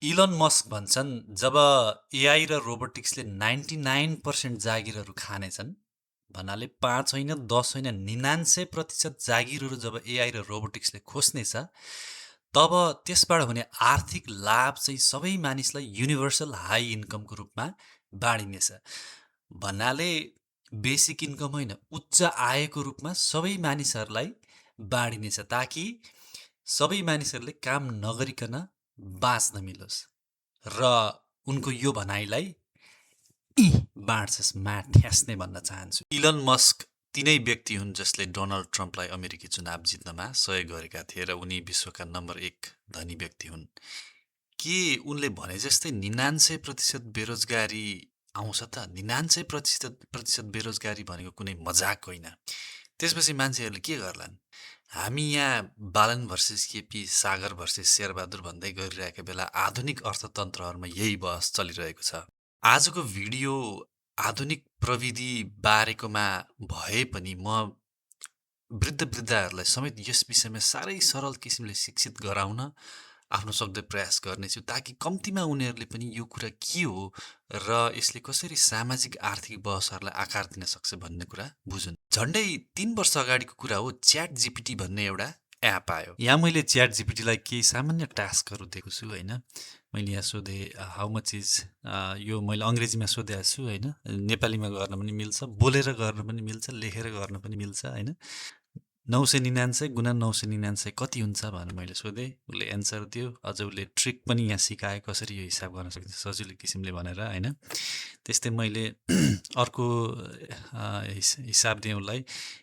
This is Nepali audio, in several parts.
इलन मस्क भन्छन् जब एआई र रोबोटिक्सले 99% जागिरहरू खानेछन् भन्नाले 5 होइन 10 होइन 99% जागिरहरू जब एआई र रोबोटिक्सले खोज्नेछ तब त्यसबाट हुने आर्थिक लाभ चाहिँ सबै मानिसलाई युनिभर्सल हाई इन्कमको रूपमा बाँडिनेछ। भन्नाले बेसिक इन्कम होइन उच्च आयको रूपमा सबै मानिसहरूलाई बाँडिनेछ ताकि सबै मानिसहरूले काम नगरिकन बाँच्न मिलोस् र उनको यो भनाइलाई बाँड्छस् ठ्यास्ने भन्न चाहन्छु। इलन मस्क तिनै व्यक्ति हुन् जसले डोनाल्ड ट्रम्पलाई अमेरिकी चुनाव जित्नमा सहयोग गरेका थिए र उनी विश्वका नम्बर 1 धनी व्यक्ति हुन्। के उनले भने जस्तै 99% बेरोजगारी आउँछ त? 99% बेरोजगारी भनेको कुनै मजाक होइन। त्यसपछि मान्छेहरूले के गर्लान्? हामी यहाँ बालन भर्सेस केपी, सागर भर्सेस शेरबहादुर भन्दै गरिरहेका बेला आधुनिक अर्थतन्त्रहरूमा यही बहस चलिरहेको छ। आजको भिडियो आधुनिक प्रविधि बारेकोमा भए पनि म वृद्धहरूलाई समेत यस विषयमा साह्रै सरल किसिमले शिक्षित गराउन आफ्नो सक्दो प्रयास गर्नेछु ताकि कम्तीमा उनीहरूले पनि यो कुरा के हो र यसले कसरी सामाजिक आर्थिक बहसहरूलाई आकार दिन सक्छ भन्ने कुरा बुझुन्। झन्डै 3 वर्ष अगाडिको कुरा हो, च्याट जिपिटी भन्ने एउटा एप आयो। यहाँ मैले च्याट जिपिटीलाई केही सामान्य टास्कहरू दिएको छु होइन। मैले यहाँ सोधेँ हाउ मच इज, यो मैले अङ्ग्रेजीमा सोधेको छु होइन, नेपालीमा गर्न पनि मिल्छ, बोलेर गर्न पनि मिल्छ, लेखेर गर्न पनि मिल्छ होइन। 999 गुणा 999 कति हुन्छ भनेर मैले सोधेँ, उसले एन्सर दियो। अझ उसले ट्रिक पनि यहाँ सिकायो कसरी यो हिसाब गर्न सकिन्छ सजिलो किसिमले भनेर होइन। त्यस्तै मैले अर्को हिसाब दिएँ उसलाई,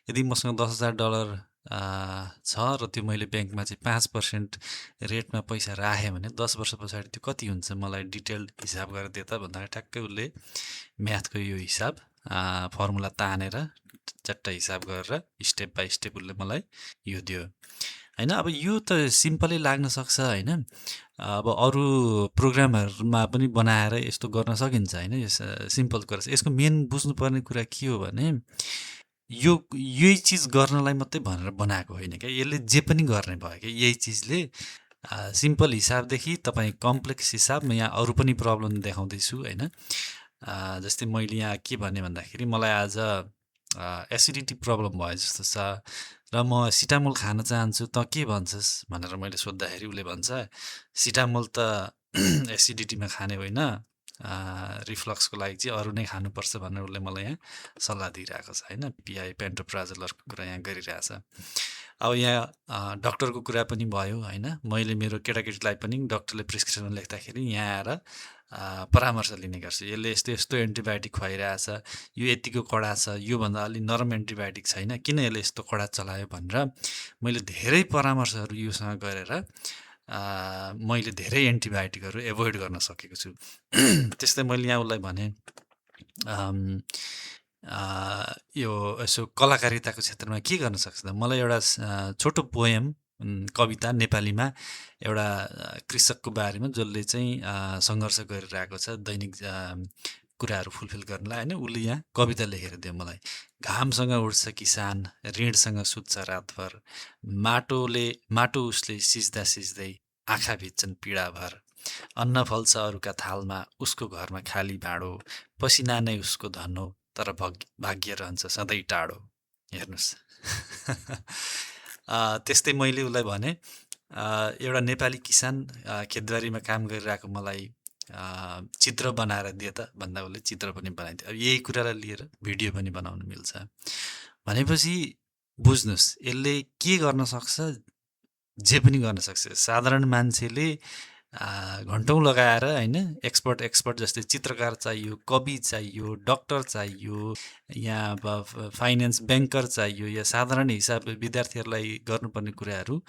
यदि मसँग $10,000 छ र त्यो मैले ब्याङ्कमा चाहिँ 5% रेटमा पैसा राखेँ भने 10 वर्ष पछाडि त्यो कति हुन्छ मलाई डिटेल्ड हिसाब गरेर दिए त भन्दाखेरि ठ्याक्कै उसले म्याथको यो हिसाब फर्मुला तानेर चट्ट हिसाब गरेर स्टेप बाई स्टेप उसले मलाई यो दियो होइन। अब यो त सिम्पलै लाग्न सक्छ होइन। अब अरू प्रोग्रामहरूमा पनि बनाएर यस्तो गर्न सकिन्छ होइन। यस सिम्पल कुरा छ। यसको मेन बुझ्नुपर्ने कुरा के हो भने यही चिज गर्नलाई मात्रै भनेर बनाएको होइन क्या, यसले जे पनि गर्ने भयो क्या। यही चिजले सिम्पल हिसाबदेखि तपाईँ कम्प्लेक्स हिसाब, म यहाँ अरू पनि प्रब्लम देखाउँदैछु होइन। जस्तै मैले यहाँ के भने भन्दाखेरि मलाई आज एसिडिटी प्रब्लम भयो जस्तो छ र म सिटामोल खान चाहन्छु, त के भन्छस् भनेर मैले सोद्धाखेरि उसले भन्छ सिटामोल त एसिडिटीमा खाने होइन, रिफ्लक्सको लागि चाहिँ अरू नै खानुपर्छ भनेर उसले मलाई यहाँ सल्लाह दिइरहेको छ होइन। पिआई पेन्टोप्राजोलरको कुरा यहाँ गरिरहेछ। अब यहाँ डक्टरको कुरा पनि भयो होइन। मैले मेरो केटाकेटीलाई पनि डक्टरले प्रिस्क्रिप्सन लेख्दाखेरि यहाँ आएर परामर्श लिने गर्छु। यसले यस्तो यस्तो एन्टिबायोटिक खुवाइरहेछ, यो यतिको कडा छ, योभन्दा अलि नरम एन्टिबायोटिक छैन, किन यसले यस्तो कडा चलायो भनेर मैले धेरै परामर्शहरू योसँग गरेर मैले धेरै एन्टिबायोटिकहरू एभोइड गर्न सकेको छु। त्यस्तै मैले यहाँ उसलाई भने यो यसो कलाकारिताको क्षेत्रमा के गर्न सक्छ त? मलाई एउटा छोटो पोएम, कविता नेपालीमा एउटा कृषकको बारेमा जसले चाहिँ सङ्घर्ष गरिरहेको छ दैनिक कुराहरू फुलफिल गर्नलाई होइन, उसले यहाँ कविता लेखेर दियो मलाई। घामसँग उड्छ किसान, ऋणसँग सुत्छ रातभर, माटो उसले सिच्दा सिच्दै आँखा भिज्छन् पीडाभर, अन्न फल्छ अरूका थालमा, उसको घरमा खाली भाँडो, पसिना नै उसको धन हो तर भाग्य रहन्छ सधैँ टाढो। हेर्नुहोस्। त्यस्तै मैले उसलाई भने एउटा नेपाली किसान खेतबारीमा काम गरिरहेको मलाई चित्र बनाएर दिए त भन्दा उसले चित्र पनि बनाइदियो। अब यही कुरालाई लिएर भिडियो पनि बनाउनु मिल्छ भनेपछि बुझ्नुहोस् यसले के गर्न सक्छ, जे पनि गर्न सक्छ। साधारण मान्छेले घन्टौँ लगाएर होइन, एक्सपर्ट जस्तै चित्रकार चाहियो, कवि चाहियो, डक्टर चाहियो, यहाँ अब फाइनेन्स ब्याङ्कर चाहियो, या साधारण हिसाब विद्यार्थीहरूलाई गर्नुपर्ने कुराहरू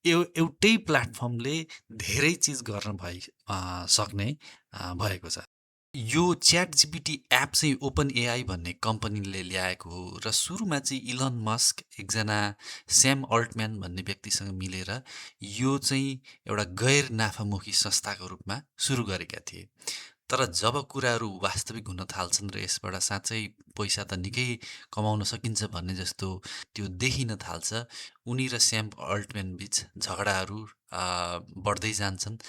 एउटै प्लेटफर्मले धेरै चिज गर्न सक्ने भएको छ। यो च्याट जिपिटी एप चाहिँ ओपन एआई भन्ने कम्पनीले ल्याएको हो र सुरुमा चाहिँ इलन मस्क एकजना स्याम अल्टम्यान भन्ने व्यक्तिसँग मिलेर यो चाहिँ एउटा गैर नाफामुखी संस्थाको रूपमा सुरु गरेका थिए। तर जब कुराहरू वास्तविक हुन थाल्छन् र यसबाट साँच्चै पैसा त निकै कमाउन सकिन्छ भन्ने जस्तो त्यो देखिन थाल्छ, उनी र स्याम अल्टम्यान बीच झगडाहरू बढ्दै जान्छन्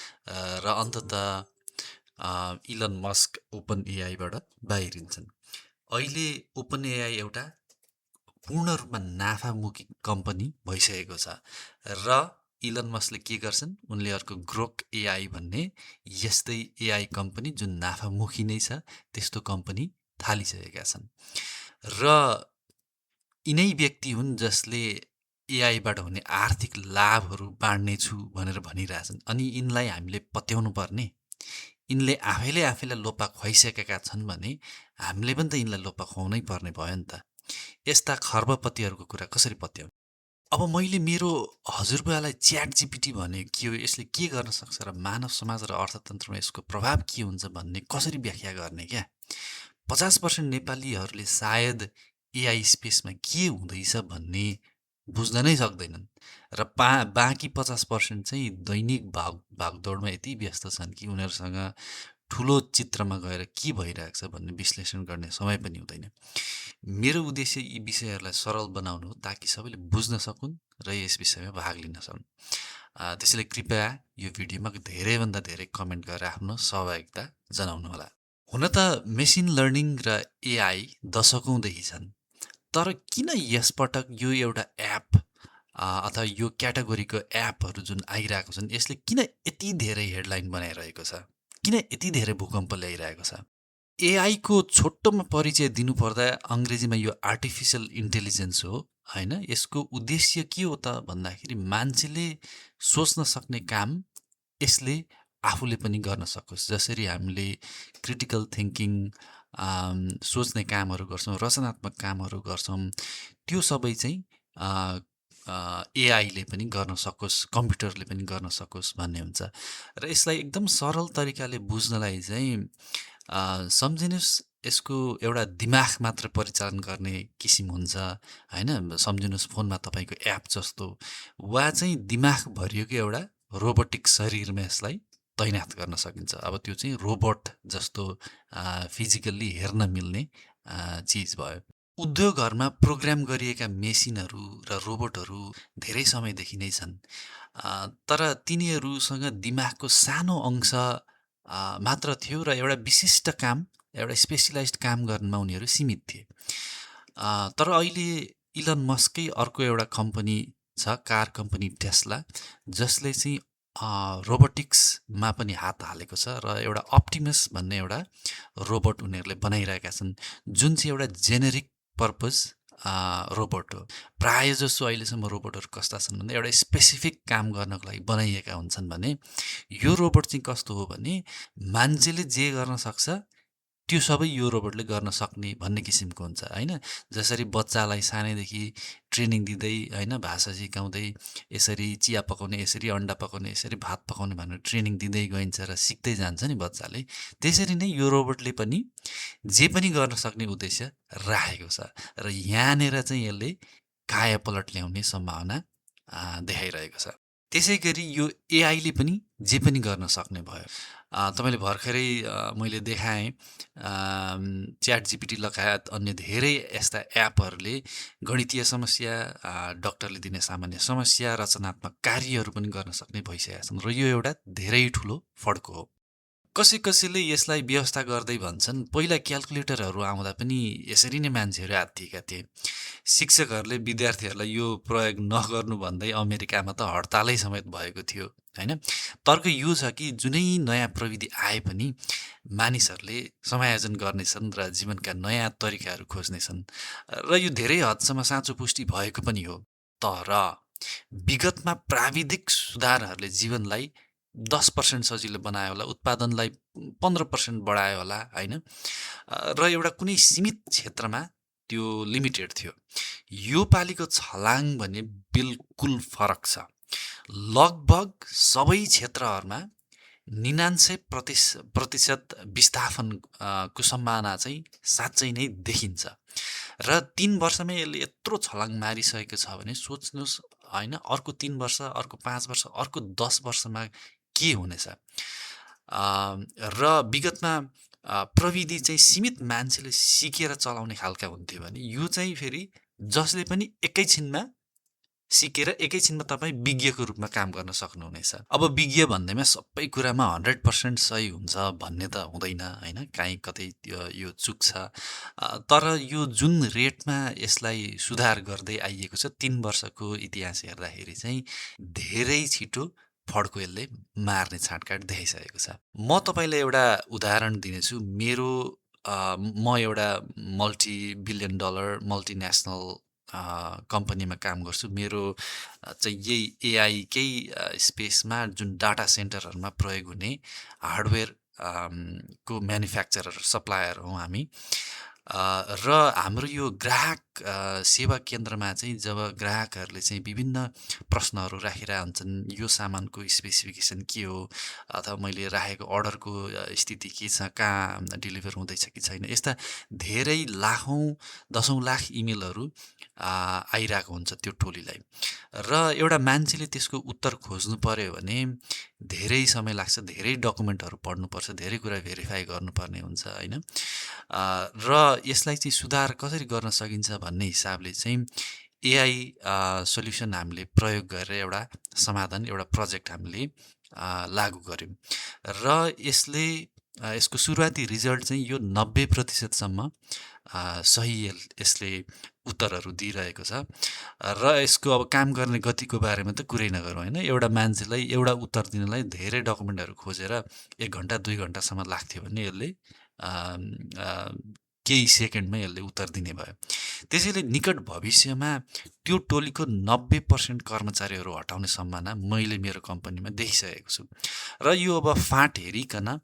र अन्ततः इलन मस्क ओपन एआईबाट बाहिरिन्छन्। अहिले ओपन एआई एउटा पूर्ण रूपमा नाफामुखी कम्पनी भइसकेको छ र इलन मस्कले के गर्छन्, उनले अर्को ग्रोक एआई भन्ने यस्तै एआई कम्पनी जुन नाफामुखी नै छ त्यस्तो कम्पनी थालिसकेका छन् र यिनै व्यक्ति हुन् जसले एआईबाट हुने आर्थिक लाभहरू बाँड्नेछु भनेर भनिरहेछन्। अनि यिनलाई हामीले पत्याउनु पर्ने, यिनले आफैलाई लोपा खुवाइसकेका छन् भने हामीले पनि त यिनलाई लोपा खुवाउनै पर्ने भयो नि त। यस्ता खर्बपतिहरूको कुरा कसरी पत्याउने? अब मैले मेरो हजुरबुवालाई च्याट जिपिटी भने के हो, यसले के गर्न सक्छ र मानव समाज र अर्थतन्त्रमा यसको प्रभाव के हुन्छ भन्ने कसरी व्याख्या गर्ने क्या? 50% नेपालीहरूले सायद एआई स्पेसमा के हुँदैछ भन्ने बुझ्न नै सक्दैनन् र बाँकी 50% चाहिँ दैनिक भागदौडमा यति व्यस्त छन् कि उनीहरूसँग ठुलो चित्रमा गएर के भइरहेको छ भन्ने विश्लेषण गर्ने समय पनि हुँदैन। मेरो उद्देश्य यी विषयहरूलाई सरल बनाउनु हो ताकि सबैले बुझ्न सकुन् र यस विषयमा भाग लिन सकुन्। त्यसैले कृपया यो भिडियोमा धेरैभन्दा धेरै कमेन्ट गरेर आफ्नो सहभागिता जनाउनुहोला। हुन त मेसिन लर्निङ र एआई दशकौँदेखि छन्, तर किन यसपटक यो एउटा एप अथवा यो क्याटेगोरीको एपहरू जुन आइरहेको छन् यसले किन यति धेरै हेडलाइन बनाइरहेको छ, किन यति धेरै भूकम्प ल्याइरहेको छ? एआईको छोटोमा परिचय दिनुपर्दा अङ्ग्रेजीमा यो आर्टिफिसियल इन्टेलिजेन्स हो होइन। यसको उद्देश्य के हो त भन्दाखेरि मान्छेले सोच्न सक्ने काम यसले आफूले पनि गर्न सकोस्। जसरी हामीले क्रिटिकल थिङ्किङ सोच्ने कामहरू गर्छौँ, रचनात्मक कामहरू गर्छौँ, त्यो सबै चाहिँ एआईले पनि गर्न सकोस्, कम्प्युटरले पनि गर्न सकोस् भन्ने हुन्छ। र यसलाई एकदम सरल तरिकाले बुझ्नलाई चाहिँ सम्झिनुहोस् यसको एउटा दिमाग मात्र परिचालन गर्ने किसिम हुन्छ होइन। सम्झिनुहोस् फोनमा तपाईँको एप जस्तो, वा चाहिँ दिमाग भरिएको एउटा रोबोटिक शरीरमा यसलाई तैनात गर्न सकिन्छ। अब त्यो चाहिँ रोबोट जस्तो फिजिकल्ली हेर्न मिल्ने चिज भयो। उद्योगहरूमा प्रोग्राम गरिएका मेसिनहरू र रोबोटहरू धेरै समयदेखि नै छन्, तर तिनीहरूसँग दिमागको सानो अंश मात्र थियो र एउटा विशिष्ट काम, एउटा स्पेसलाइज्ड काम गर्नमा उनीहरू सीमित थिए। तर अहिले इलन मस्कै अर्को एउटा कम्पनी छ, कार कम्पनी टेस्ला, जसले चाहिँ रोबोटिक्समा पनि हात हालेको छ र एउटा अप्टिमस भन्ने एउटा रोबोट उनीहरूले बनाइरहेका छन् जुन चाहिँ एउटा जेनेरिक पर्पज रोबोट हो। प्रायः जसो अहिलेसम्म रोबोटहरू कस्ता छन् भन्दा एउटा स्पेसिफिक काम गर्नको लागि बनाइएका हुन्छन् भने यो रोबोट चाहिँ कस्तो हो भने मान्छेले जे गर्न सक्छ त्यो सबै यो रोबोटले गर्न सक्ने भन्ने किसिमको हुन्छ होइन। जसरी बच्चालाई सानैदेखि ट्रेनिङ दिँदै होइन, भाषा सिकाउँदै, यसरी चिया पकाउने, यसरी अन्डा पकाउने, यसरी भात पकाउने भनेर ट्रेनिङ दिँदै गइन्छ र सिक्दै जान्छ नि बच्चाले, त्यसरी नै यो रोबोटले पनि जे पनि गर्न सक्ने उद्देश्य राखेको छ र यहाँनिर चाहिँ यसले कायापलट ल्याउने सम्भावना देखाइरहेको छ। त्यसै गरी यो एआईले पनि जे पनि गर्न सक्ने भयो। तपाईँले भर्खरै मैले देखाएँ च्याट जिपिटी लगायत अन्य धेरै यस्ता एपहरूले गणितीय समस्या, डक्टरले दिने सामान्य समस्या, रचनात्मक कार्यहरू पनि गर्न सक्ने भइसकेका छन् र यो एउटा धेरै ठुलो फड्को हो। कसैले यसलाई व्यवस्था गर्दै भन्छन् पहिला क्याल्कुलेटरहरू आउँदा पनि यसरी नै मान्छेहरू आत्तिएका थिए। शिक्षकहरूले विद्यार्थीहरूलाई यो प्रयोग नगर्नु भन्दै अमेरिकामा त हडतालै समेत भएको थियो होइन। तर्क यो छ कि जुनै नयाँ प्रविधि आए पनि मानिसहरूले समायोजन गर्नेछन् र जीवनका नयाँ तरिकाहरू खोज्नेछन् र यो धेरै हदसम्म साँचो पुष्टि भएको पनि हो। तर विगतमा प्राविधिक सुधारहरूले जीवनलाई 10% सजिलो बनायो होला, उत्पादनलाई 15% बढायो होला होइन, र एउटा कुनै सीमित क्षेत्रमा त्यो लिमिटेड थियो। यो पालिको छलाङ भने बिल्कुल फरक छ। लगभग सबै क्षेत्रहरूमा 99% विस्थापनको सम्भावना चाहिँ साँच्चै नै देखिन्छ र 3 वर्षमै यसले यत्रो छलाङ मारिसकेको छ भने सोच्नुहोस् होइन, अर्को 3 वर्ष, अर्को 5 वर्ष, अर्को 10 वर्षमा के हुनेछ। र विगतमा प्रविधि चाहिँ सीमित मान्छेले सिकेर चलाउने खालका हुन्थ्यो भने यो चाहिँ फेरि जसले पनि एकैछिनमा सिकेर एकैछिनमा तपाईँ विज्ञको रूपमा काम गर्न सक्नुहुनेछ। अब विज्ञ भन्दैमा सबै कुरामा 100% सही हुन्छ भन्ने त हुँदैन होइन, काहीँ कतै यो चुक छ। तर यो जुन रेटमा यसलाई सुधार गर्दै आइएको छ 3 वर्षको इतिहास हेर्दाखेरि चाहिँ धेरै छिटो फड्को यसले मार्ने छाँटकाँट देखाइसकेको छ। म तपाईँलाई एउटा उदाहरण दिनेछु। म एउटा मल्टी बिलियन डलर मल्टिनेसनल कम्पनीमा काम गर्छु। मेरो चाहिँ यही एआईकै स्पेसमा जुन डाटा सेन्टरहरूमा प्रयोग हुने हार्डवेयर को म्यानुफ्याक्चरर सप्लायर हौँ हामी। र हाम्रो यो ग्राहक सेवा केन्द्रमा चाहिँ जब ग्राहकहरूले चाहिँ विभिन्न प्रश्नहरू राखिरहेका हुन्छन्, यो सामानको स्पेसिफिकेसन के हो अथवा मैले राखेको अर्डरको स्थिति के छ, कहाँ डेलिभर हुँदैछ कि छैन, यस्ता धेरै लाखौँ 10औँ लाख इमेलहरू आइरहेको हुन्छ त्यो टोलीलाई। र एउटा मान्छेले त्यसको उत्तर खोज्नु पर्यो भने धेरै समय लाग्छ, धेरै डकुमेन्टहरू पढ्नुपर्छ, धेरै कुरा भेरिफाई गर्नुपर्ने हुन्छ होइन। र यसलाई चाहिँ सुधार कसरी गर्न सकिन्छ भन्ने हिसाबले चाहिँ एआई सोल्युसन हामीले प्रयोग गरेर एउटा समाधान, एउटा प्रोजेक्ट हामीले लागू गऱ्यौँ। र यसको सुरुवाती रिजल्ट चाहिँ यो 90% सही यसले उत्तरहरू दिइरहेको छ। र यसको अब काम गर्ने गतिको बारेमा त कुरै नगरौँ होइन। एउटा मान्छेलाई एउटा उत्तर दिनलाई धेरै डकुमेन्टहरू खोजेर 1 घन्टा 2 घन्टासम्म लाग्थ्यो भने यसले केही सेकेन्डमै यसले उत्तर दिने भयो। त्यसैले निकट भविष्यमा त्यो टोलीको 90% कर्मचारीहरू हटाउने सम्भावना मैले मेरो कम्पनीमा देखिसकेको छु। र यो अब फाँट हेरिकन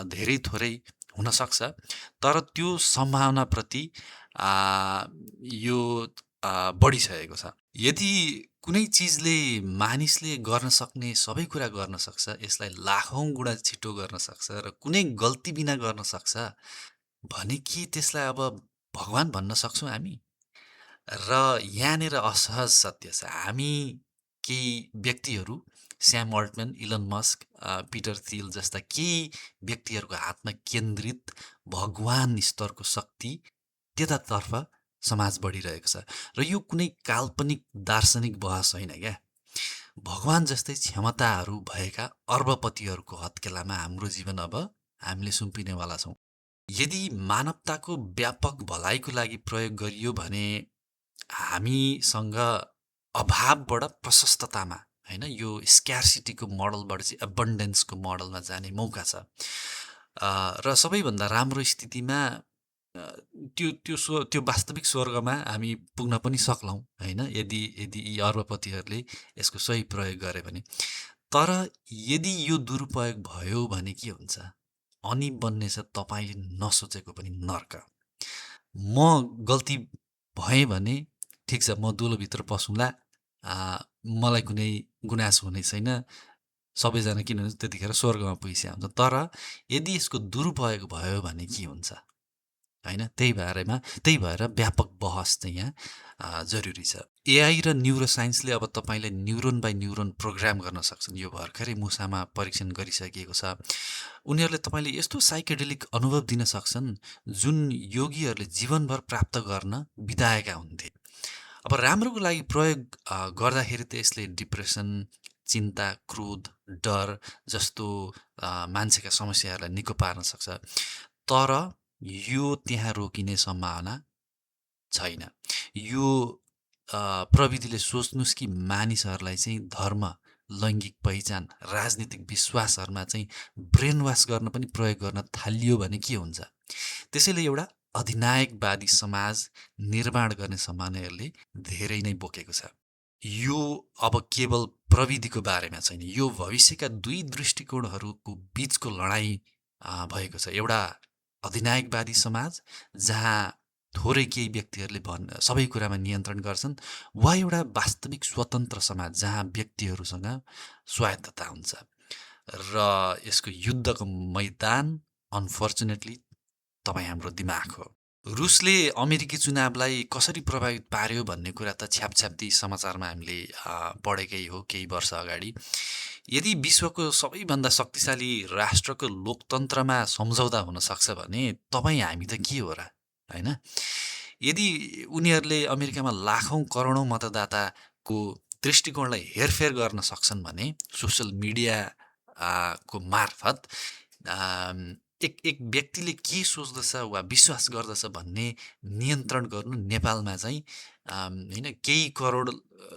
धेरै थोरै हुनसक्छ, तर त्यो सम्भावनाप्रति यो बढिसकेको छ। यदि कुनै चिजले मानिसले गर्न सक्ने सबै कुरा गर्न सक्छ, यसलाई लाखौँ गुणा छिटो गर्न सक्छ र कुनै गल्ती बिना गर्न सक्छ भने के त्यसलाई अब भगवान भन्न सक्छौँ हामी? र यहाँनिर असहज सत्य छ। हामी केही व्यक्तिहरू, स्याम Altmann, Elon Musk, Peter Thiel जस्ता केही व्यक्तिहरूको हातमा केन्द्रित भगवान स्तरको शक्ति त्यतातर्फ समाज बढिरहेको छ। र यो कुनै काल्पनिक दार्शनिक बहस होइन क्या। भगवान जस्तै क्षमताहरू भएका अर्बपतिहरूको हत्केलामा हाम्रो जीवन अब हामीले सुम्पिनेवाला छौँ। यदि मानवताको व्यापक भलाइको लागि प्रयोग गरियो भने हामीसँग अभावबाट प्रशस्ततामा होइन, यो स्क्यार्सिटीको मोडलबाट चाहिँ एबन्डेन्सको मोडलमा जाने मौका छ। र सबैभन्दा राम्रो स्थितिमा त्यो वास्तविक स्वर्गमा हामी पुग्न पनि सक्लौँ होइन, यदि यी अर्बपतिहरूले यसको सही प्रयोग गरे भने। तर यदि यो दुरुपयोग भयो भने के हुन्छ? अनि बन्नेछ तपाईँले नसोचेको पनि नर्क। म गल्ती भएँ भने ठिक छ, म दुलोभित्र पसौँला, मलाई कुनै गुनासो हुने छैन, सबैजना किनभने त्यतिखेर स्वर्गमा पुगिसकेका हुन्छ। तर यदि यसको दुरुपयोग भयो भने के हुन्छ होइन? त्यही भएर व्यापक बहस चाहिँ यहाँ जरुरी छ। एआई र न्युरोसाइन्सले अब तपाईँले न्युरोन बाई न्युरोन प्रोग्राम गर्न सक्छन्। यो भर्खरै मुसामा परीक्षण गरिसकिएको छ। उनीहरूले तपाईँले यस्तो साइकेडेलिक अनुभव दिन सक्छन् जुन योगीहरूले जीवनभर प्राप्त गर्न बिताएका हुन्थे। अब राम्रोको लागि प्रयोग गर्दाखेरि त यसले डिप्रेसन, चिन्ता, क्रोध, डर जस्तो मान्छेका समस्याहरूलाई निको पार्न सक्छ। तर यो त्यहाँ रोकिने सम्भावना छैन। यो प्रविधिले सोच्नुहोस् कि मानिसहरूलाई चाहिँ धर्म, लैङ्गिक पहिचान, राजनीतिक विश्वासहरूमा चाहिँ ब्रेन वास गर्न पनि प्रयोग गर्न थालियो भने के हुन्छ? त्यसैले एउटा अधिनायकवादी समाज निर्माण गर्ने सम्भावना यसले धेरै नै बोकेको छ। यो अब केवल प्रविधिको बारेमा छैन, यो भविष्यका 2 दृष्टिकोणहरूको बीचको लडाईँ भएको छ। एउटा अधिनायकवादी समाज जहाँ थोरै केही व्यक्तिहरूले सबै कुरामा नियन्त्रण गर्छन्, वा एउटा वास्तविक स्वतन्त्र समाज जहाँ व्यक्तिहरूसँग स्वायत्तता हुन्छ। र यसको युद्धको मैदान अनफर्चुनेटली तपाईँ हाम्रो दिमाग हो। रुसले अमेरिकी चुनावलाई कसरी प्रभावित पार्यो भन्ने कुरा त छ्यापछ्याप्ती समाचारमा हामीले पढेकै हो केही वर्ष अगाडि। यदि विश्वको सबैभन्दा शक्तिशाली राष्ट्रको लोकतन्त्रमा सम्झौता हुन सक्छ भने तपाईँ हामी त के हो र, होइन? यदि उनीहरूले अमेरिकामा लाखौँ करोडौँ मतदाताको दृष्टिकोणलाई हेरफेर गर्न सक्छन् भने सोसल मिडिया को मार्फत एक एक व्यक्तिले के सोच्दछ वा विश्वास गर्दछ भन्ने नियन्त्रण गर्नु नेपालमा चाहिँ होइन केही करोड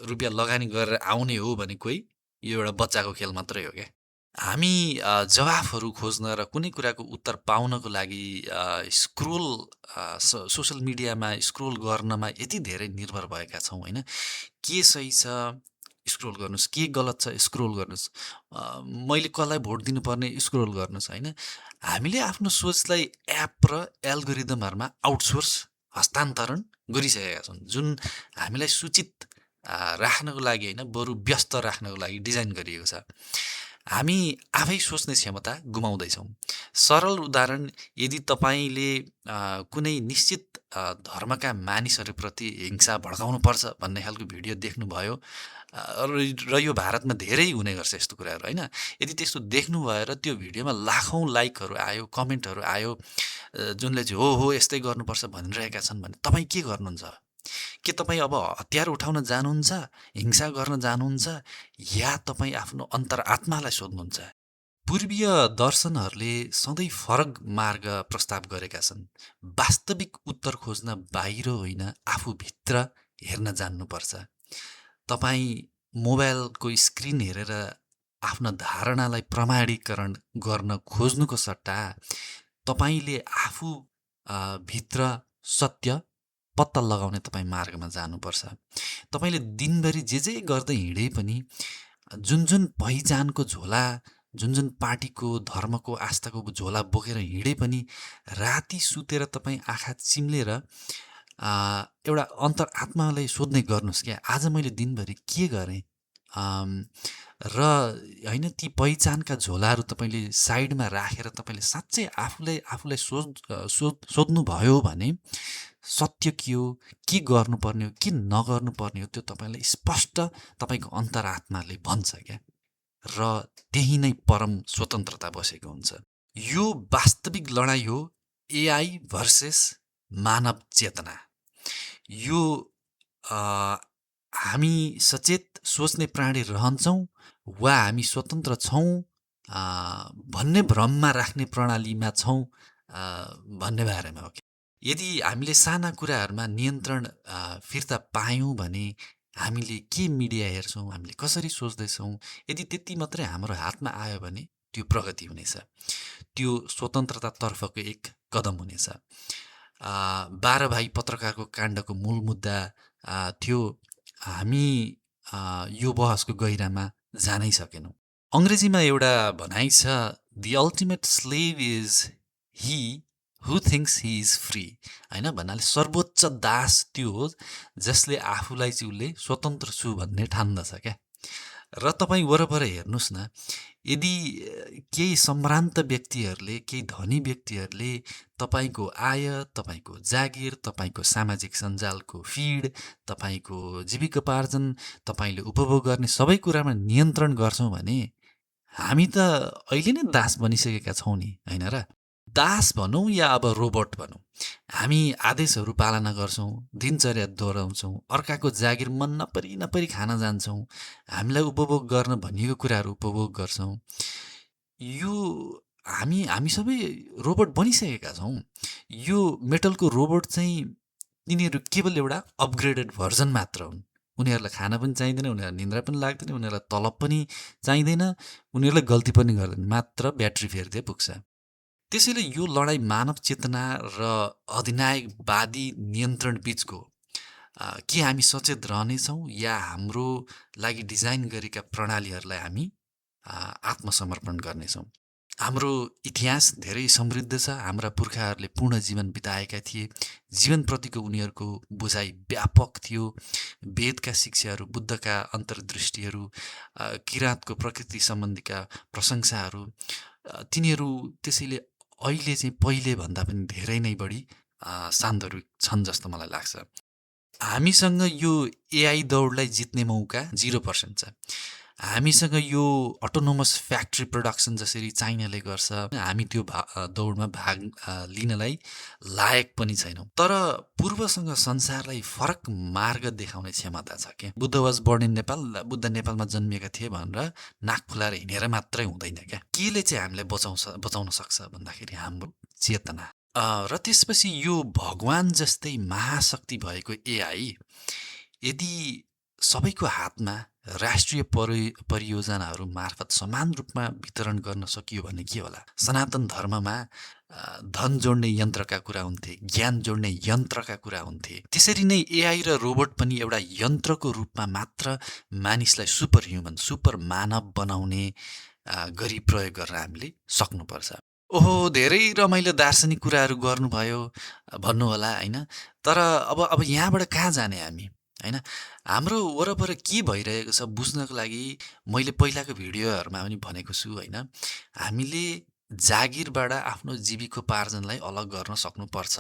रुपियाँ लगानी गरेर आउने हो भने कोही यो एउटा बच्चाको खेल मात्रै हो क्या। हामी जवाफहरू खोज्न र कुनै कुराको उत्तर पाउनको लागि स्क्रोल सोसल मिडियामा स्क्रोल गर्नमा यति धेरै निर्भर भएका छौँ, होइन? के सही छ स्क्रोल गर्नुहोस्, के गलत छ स्क्रोल गर्नुहोस्, मैले कसलाई भोट दिनुपर्ने स्क्रोल गर्नुहोस्, होइन? हामीले आफ्नो सोचलाई एप र एल्गोरिदमहरूमा आउटसोर्स हस्तान्तरण गरिसकेका छौँ, जुन हामीलाई सूचित राख्नको लागि होइन बरु व्यस्त राख्नको लागि डिजाइन गरिएको छ। हामी आफै सोच्ने क्षमता गुमाउँदैछौँ। सरल उदाहरण, यदि तपाईँले कुनै निश्चित धर्मका मानिसहरूप्रति हिंसा भड्काउनुपर्छ भन्ने खालको भिडियो देख्नुभयो र यो भारतमा धेरै हुने गर्छ यस्तो कुराहरू, होइन? यदि त्यस्तो देख्नुभयो र त्यो भिडियोमा लाखौँ लाइकहरू आयो, कमेन्टहरू आयो जुनले चाहिँ हो यस्तै गर्नुपर्छ भनिरहेका छन् भने तपाईँ के गर्नुहुन्छ? के तपाईँ अब हतियार उठाउन जानुहुन्छ, हिंसा गर्न जानुहुन्छ, या तपाईँ आफ्नो अन्तरआत्मालाई सोध्नुहुन्छ? पूर्वीय दर्शनहरूले सधैँ फरक मार्ग प्रस्ताव गरेका छन्। वास्तविक उत्तर खोज्न बाहिर होइन आफूभित्र हेर्न जान्नुपर्छ। तपाईँ मोबाइलको स्क्रिन हेरेर आफ्ना धारणालाई प्रमाणीकरण गर्न खोज्नुको सट्टा तपाईँले आफू भित्र सत्य पत्ता लगाउने तपाईँ मार्गमा जानुपर्छ। तपाईँले दिनभरि जे गर्दै हिँडे पनि जुन जुन पहिचानको झोला, जुन जुन पार्टीको धर्मको आस्थाको झोला बोकेर हिँडे पनि राति सुतेर तपाईँ आँखा चिम्लेर एउटा अन्तरआत्मालाई सोध्ने गर्नुहोस् क्या, आज मैले दिनभरि के गरेँ, र होइन ती पहिचानका झोलाहरू तपाईँले साइडमा राखेर तपाईँले साँच्चै आफूलाई सोध्नुभयो भने सत्य के हो, के गर्नुपर्ने हो, के नगर्नुपर्ने हो, त्यो तपाईँलाई स्पष्ट तपाईँको अन्तरआत्माले भन्छ क्या, र त्यही नै परम स्वतन्त्रता बसेको हुन्छ। यो वास्तविक लडाइँ हो एआई भर्सेस मानव चेतना। यो हामी सचेत सोच्ने प्राणी रहन्छौँ वा हामी स्वतन्त्र छौँ भन्ने भ्रममा राख्ने प्रणालीमा छौँ भन्ने बारेमा हो। यदि हामीले साना कुराहरूमा नियन्त्रण फिर्ता पायौँ भने हामीले के मिडिया हेर्छौँ, हामीले कसरी सोच्दैछौँ, यदि त्यति मात्रै हाम्रो हातमा आयो भने त्यो प्रगति हुनेछ, त्यो स्वतन्त्रतातर्फको एक कदम हुनेछ। 12 भाइ पत्रकारको काण्डको मूल मुद्दा थियो, हामी यो बहसको गहिरामा जानै सकेनौँ। अङ्ग्रेजीमा एउटा भनाइ छ, the ultimate slave is he who thinks he is free, होइन? भन्नाले सर्वोच्च दास त्यो हो जसले आफूलाई चाहिँ उसले स्वतन्त्र छु भन्ने ठान्दछ क्या। र तपाईँ वरपर हेर्नुहोस् न, यदि केही सम्भ्रान्त व्यक्तिहरूले, केही धनी व्यक्तिहरूले तपाईँको आय, तपाईँको जागिर, तपाईँको सामाजिक सञ्जालको फिड, तपाईँको जीविकोपार्जन, तपाईँले उपभोग गर्ने सबै कुरामा नियन्त्रण गर्छौँ भने हामी त अहिले नै दास बनिसकेका छौँ नि, होइन र? दास भनौँ या अब रोबोट भनौँ, हामी आदेशहरू पालना गर्छौँ, दिनचर्या दोहोऱ्याउँछौँ, अर्काको जागिर मन नपरी खान जान्छौँ, हामीलाई उपभोग गर्न भनिएको कुराहरू उपभोग गर्छौँ। यो हामी सबै रोबोट बनिसकेका छौँ। यो मेटलको रोबोट चाहिँ तिनीहरू केवल एउटा अपग्रेडेड भर्जन मात्र हुन्। उनीहरूलाई खाना पनि चाहिँदैन, उनीहरूलाई निन्द्रा पनि लाग्दैन, उनीहरूलाई तलब पनि चाहिँदैन, उनीहरूलाई गल्ती पनि गर्दैन, मात्र ब्याट्री फेर्दै पुग्छ। त्यसैले यो लडाइँ मानव चेतना र अधिनायकवादी नियन्त्रण बीचको के हामी सचेत रहनेछौँ या हाम्रो लागि डिजाइन गरेका प्रणालीहरूलाई हामी आत्मसमर्पण गर्नेछौँ? हाम्रो इतिहास धेरै समृद्ध छ। हाम्रा पुर्खाहरूले पूर्ण जीवन बिताएका थिए। जीवनप्रतिको उनीहरूको बुझाइ व्यापक थियो। वेदका शिक्षाहरू, बुद्धका अन्तर्दृष्टिहरू, किराँतको प्रकृति सम्बन्धीका प्रशंसाहरू, तिनीहरू त्यसैले अहिले चाहिँ पहिले भन्दा पनि धेरै नै बढी सान्दर्भिक छन् जस्तो मलाई लाग्छ। हामीसँग यो एआई दौडलाई जित्ने मौका 0% छ। हामीसँग यो अटोनोमस फ्याक्ट्री प्रोडक्सन जसरी चाइनाले गर्छ, हामी त्यो दौडमा भाग लिनलाई लायक पनि छैनौँ। तर पूर्वसँग संसारलाई फरक मार्ग देखाउने क्षमता छ क्या। Buddha was born in Nepal, Buddha नेपालमा जन्मिएका थिए भनेर नाक फुलाएर हिँडेर मात्रै हुँदैन क्या। केले चाहिँ हामीलाई बचाउन सक्छ भन्दाखेरि हाम्रो चेतना। र त्यसपछि यो भगवान जस्तै महाशक्ति भएको एआई यदि सबैको हातमा राष्ट्रिय परियोजनाहरू मार्फत समान रूपमा वितरण गर्न सकियो भने के होला? सनातन धर्ममा धन जोड्ने यन्त्रका कुरा हुन्थे, ज्ञान जोड्ने यन्त्रका कुरा हुन्थे। त्यसरी नै एआई र रोबोट पनि एउटा यन्त्रको रूपमा मात्र मानिसलाई सुपर ह्युमन, सुपर मानव बनाउने गरी प्रयोग गर्न हामीले सक्नुपर्छ। ओहो, धेरै रमाइलो दार्शनिक कुराहरू गर्नुभयो भन्नुहोला होइन। तर अब यहाँबाट कहाँ जाने हामी होइन? हाम्रो वरपर के भइरहेको छ बुझ्नको लागि मैले पहिलाको भिडियोहरूमा पनि भनेको छु होइन। हामीले जागिरबाट आफ्नो जीविकोपार्जनलाई अलग गर्न सक्नुपर्छ,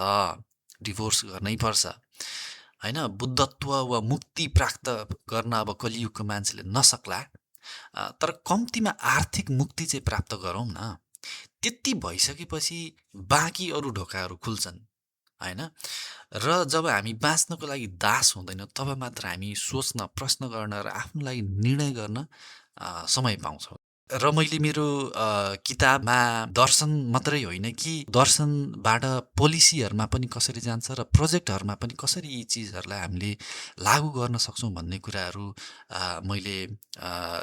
डिभोर्स गर्नै पर्छ होइन। बुद्धत्व वा मुक्ति प्राप्त गर्न अब कलियुगको मान्छेले नसक्ला, तर कम्तीमा आर्थिक मुक्ति चाहिँ प्राप्त गरौँ न। त्यति भइसकेपछि बाँकी अरू ढोकाहरू खुल्छन् होइन। र जब हामी बाँच्नको लागि दास हुँदैनौँ तब मात्र हामी सोच्न, प्रश्न गर्न र आफ्नो लागि निर्णय गर्न समय पाउँछौँ। र मैले मेरो किताबमा दर्शन मात्रै होइन कि दर्शनबाट पोलिसीहरूमा पनि कसरी जान्छ र प्रोजेक्टहरूमा पनि कसरी यी चिजहरूलाई हामीले लागू गर्न सक्छौँ भन्ने कुराहरू मैले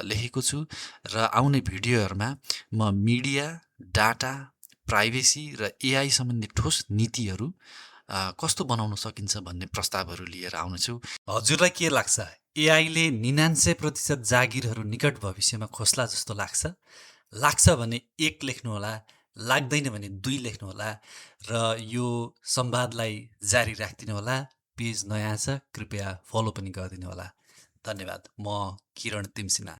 लेखेको छु। र आउने भिडियोहरूमा म मिडिया, डाटा, प्राइभेसी र एआई सम्बन्धी ठोस नीतिहरू कस्तो बनाउन सकिन्छ भन्ने प्रस्तावहरू लिएर आउनेछु। हजुरलाई के लाग्छ? एआईले 99% जागिरहरू निकट भविष्यमा खोस्ला जस्तो लाग्छ? लाग्छ भने 1 लेख्नुहोला, लाग्दैन भने 2 लेख्नुहोला र यो संवादलाई जारी राखिदिनुहोला। पेज नयाँ छ, कृपया फलो पनि गरिदिनुहोला। धन्यवाद। म किरण तिमसिना।